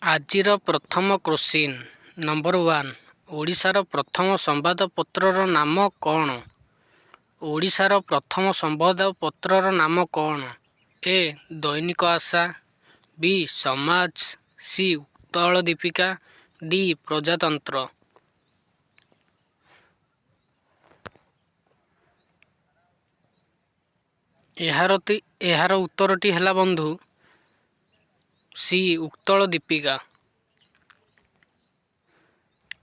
ଆଜିର ପ୍ରଥମ question number 1 ଓଡ଼ିଶାର ପ୍ରଥମ ସମ୍ବାଦପତ୍ରର ନାମ କ'ଣ? ଓଡ଼ିଶାର ପ୍ରଥମ ସମ୍ବାଦପତ୍ରର ନାମ କ'ଣ? ଏ. ଦୈନିକ ଆଶା, ବି. ସମାଜ, ସି. ଉତ୍କଳ ଦୀପିକା, ଡି. ପ୍ରଜାତନ୍ତ୍ର। ଏହାର ଉତ୍ତରଟି ହେଲା ବନ୍ଧୁ C. Utkal Deepika.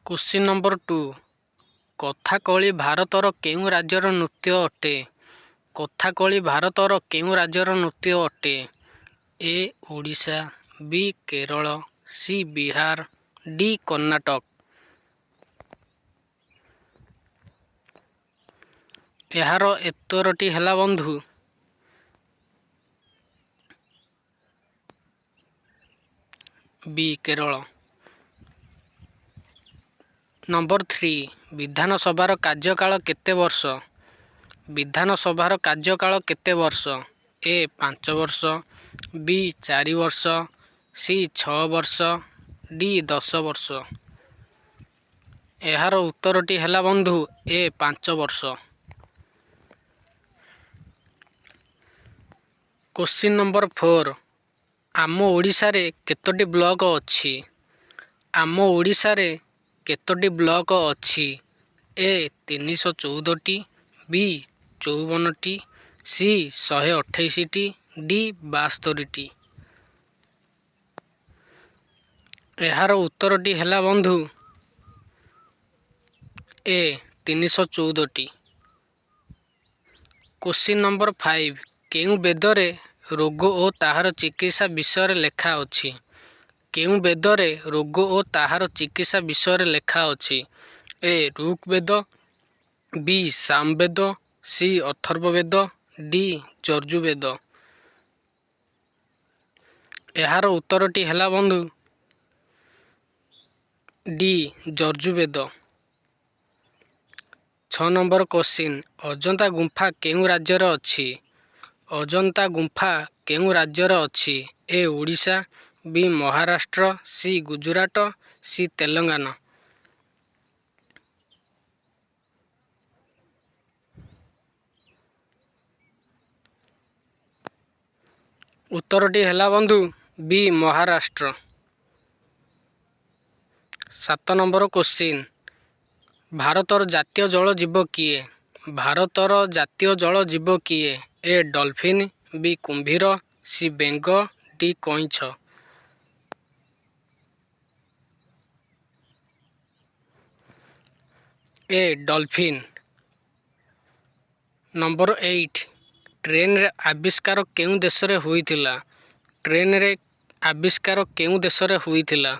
Question number 2 କଥାକଳି ଭାରତର କେଉଁ ରାଜ୍ୟର ନୃତ୍ୟ ଅଟେ? କଥାକଳି ଭାରତର କେଉଁ ରାଜ୍ୟର ନୃତ୍ୟ ଅଟେ? ଏ. ଓଡ଼ିଶା, ବି. କେରଳ, ସି. ବିହାର, ଡି. କର୍ଣ୍ଣାଟକ। ଏହାର ଉତ୍ତରଟି ହେଲା ବନ୍ଧୁ ବି. କେରଳ। ନମ୍ବର 3 ବିଧାନସଭାର କାର୍ଯ୍ୟକାଳ କେତେ ବର୍ଷ? ବିଧାନସଭାର କାର୍ଯ୍ୟକାଳ କେତେ ବର୍ଷ? ଏ. 5 ବର୍ଷ, ବି. 4 ବର୍ଷ, ସି. 6 ବର୍ଷ, ଡି. 10 ବର୍ଷ। ଏହାର ଉତ୍ତରଟି ହେଲା ବନ୍ଧୁ ଏ. 5 ବର୍ଷ। କ୍ୱେଶ୍ଚିନ୍ ନମ୍ବର 4 ଆମ ଓଡ଼ିଶାରେ କେତୋଟି ବ୍ଲକ ଅଛି? ଆମ ଓଡ଼ିଶାରେ କେତୋଟି ବ୍ଲକ ଅଛି? ଏ. 314ଟି, ବି. 54ଟି, ସି. 128ଟି, ଡି. 72ଟି। ଏହାର ଉତ୍ତରଟି ହେଲା ବନ୍ଧୁ ଏ. 314ଟି। କ୍ୱେଶ୍ଚିନ୍ ନମ୍ବର 5 କେଉଁ ବେଦରେ ରୋଗ ଓ ତାହାର ଚିକିତ୍ସା ବିଷୟରେ ଲେଖା ଅଛି? କେଉଁ ବେଦରେ ରୋଗ ଓ ତାହାର ଚିକିତ୍ସା ବିଷୟରେ ଲେଖା ଅଛି? ଏ. ଋଗ୍‌ବେଦ, ବି. ସାମବେଦ, ସି. ଅଥର୍ବବେଦ, ଡି. ଯଜୁର୍ବେଦ। ଏହାର ଉତ୍ତରଟି ହେଲା ବନ୍ଧୁ D. Yajurveda. 6 number question Ajanta ଗୁମ୍ଫା କେଉଁ ରାଜ୍ୟରେ ଅଛି? ଅଜନ୍ତା ଗୁମ୍ଫା କେଉଁ ରାଜ୍ୟରେ ଅଛି? ଏ. ଓଡ଼ିଶା, ବି. ମହାରାଷ୍ଟ୍ର, ସି. ଗୁଜରାଟ, ସି. ତେଲେଙ୍ଗାନା। ଉତ୍ତରଟି ହେଲା ବନ୍ଧୁ ବି. ମହାରାଷ୍ଟ୍ର। 7 ନମ୍ବର କ୍ୱେଶ୍ଚିନ୍ ଭାରତର ଜାତୀୟ ଜଳ ଜୀବ କିଏ? ଭାରତର ଜାତୀୟ ଜଳ ଜୀବ କିଏ? ଏ. ଡଲଫିନ୍, ବି. କୁମ୍ଭୀର, ସି. ବେଙ୍ଗ, ଡି. କଇଁଛ। ଏ. ଡଲଫିନ୍। ନମ୍ବର 8 ଟ୍ରେନ୍‌ର ଆବିଷ୍କାର କେଉଁ ଦେଶରେ ହୋଇଥିଲା? ଟ୍ରେନ୍‌ର ଆବିଷ୍କାର କେଉଁ ଦେଶରେ ହୋଇଥିଲା?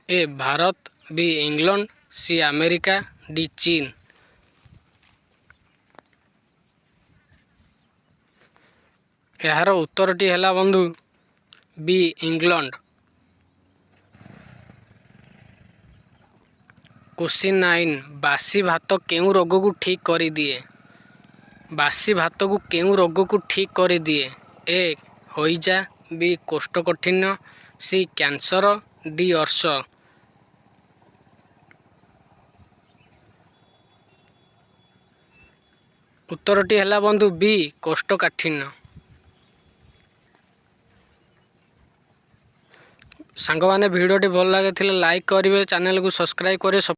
A. Bharat, B. England, C. America, D. ଚୀନ। ଏହାର ଉତ୍ତରଟି ହେଲା ବନ୍ଧୁ ବି. ଇଂଲଣ୍ଡ। କ୍ୱେଶ୍ଚିନ୍ 9 ବାସି ଭାତ କେଉଁ ରୋଗକୁ ଠିକ୍ କରିଦିଏ? ବାସି ଭାତକୁ କେଉଁ ରୋଗକୁ ଠିକ୍ କରିଦିଏ? ଏ. ହଇଜା, ବି. କୋଷ୍ଠକାଠିନ୍ୟ, ସି. Cancer, D. ଅର୍ଶ। ଉତ୍ତରଟି ହେଲା ବନ୍ଧୁ ବି. କୋଷ୍ଠକାଠିନ୍ୟ। ସାଙ୍ଗମାନେ ଭିଡ଼ିଓଟି ଭଲ ଲାଗିଥିଲେ ଲାଇକ୍ କରିବେ, ଚ୍ୟାନେଲକୁ ସବସ୍କ୍ରାଇବ୍ କରି